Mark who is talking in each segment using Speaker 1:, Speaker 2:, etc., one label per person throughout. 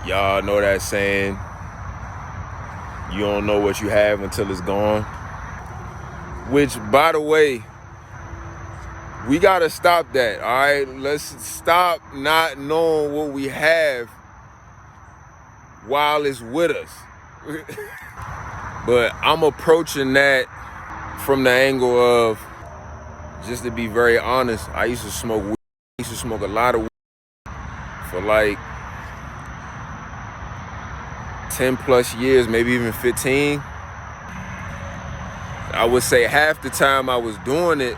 Speaker 1: Y'all know that saying, you don't know what you have until it's gone. Which, by the way, we gotta stop that, all right? Let's stop not knowing what we have while it's with us. But I'm approaching that from the angle of, just to be very honest, I used to smoke weed. I used to smoke a lot of weed for like 10 plus years, maybe even 15. I would say half the time I was doing it,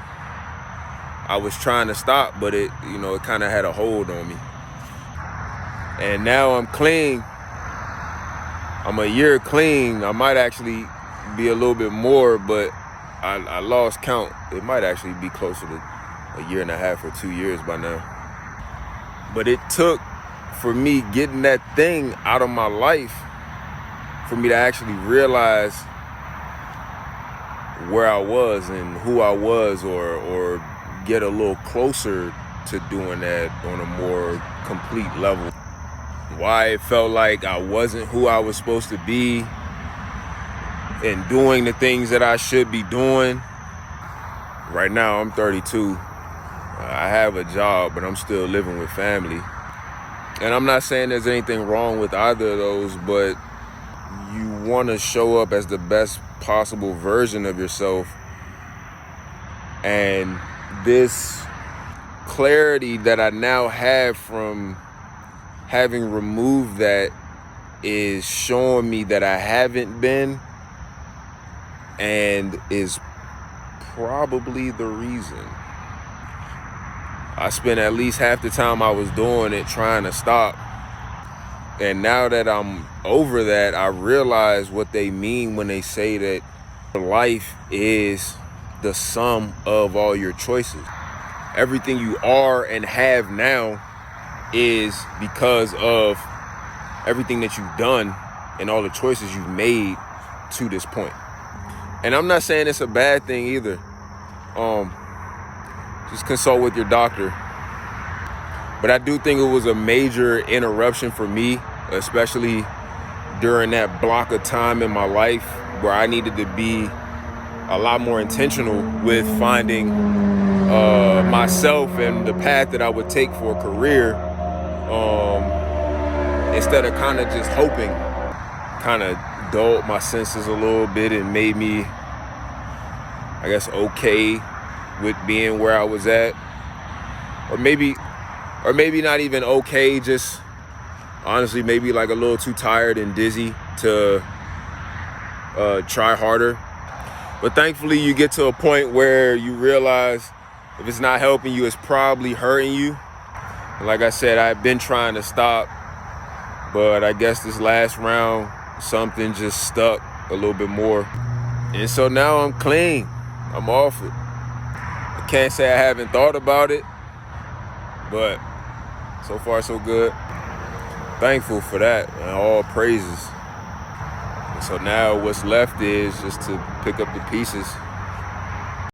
Speaker 1: I was trying to stop, but it kind of had a hold on me. And now I'm clean. I'm a year clean. I might actually be a little bit more, but I lost count. It might actually be closer to a year and a half or 2 years by now. But it took for me getting that thing out of my life for me to actually realize where I was and who I was, or get a little closer to doing that on a more complete level. Why it felt like I wasn't who I was supposed to be and doing the things that I should be doing. Right now, I'm 32. I have a job, but I'm still living with family. And I'm not saying there's anything wrong with either of those, but you want to show up as the best possible version of yourself. And this clarity that I now have from having removed that is showing me that I haven't been, and is probably the reason. I spent at least half the time I was doing it trying to stop. And now that I'm over that, I realize what they mean when they say that life is the sum of all your choices. Everything you are and have now is because of everything that you've done and all the choices you've made to this point. And I'm not saying it's a bad thing either. Just consult with your doctor. But I do think it was a major interruption for me, especially during that block of time in my life where I needed to be a lot more intentional with finding myself and the path that I would take for a career, instead of kind of just hoping. Kind of dulled my senses a little bit and made me, I guess, okay with being where I was at. Or maybe not even okay, just honestly maybe like a little too tired and dizzy to try harder. But thankfully you get to a point where you realize if it's not helping you, it's probably hurting you. And like I said, I've been trying to stop, but I guess this last round, something just stuck a little bit more. And so now I'm clean. I'm off it. I can't say I haven't thought about it, but so far so good. Thankful for that, and all praises. And so now what's left is just to pick up the pieces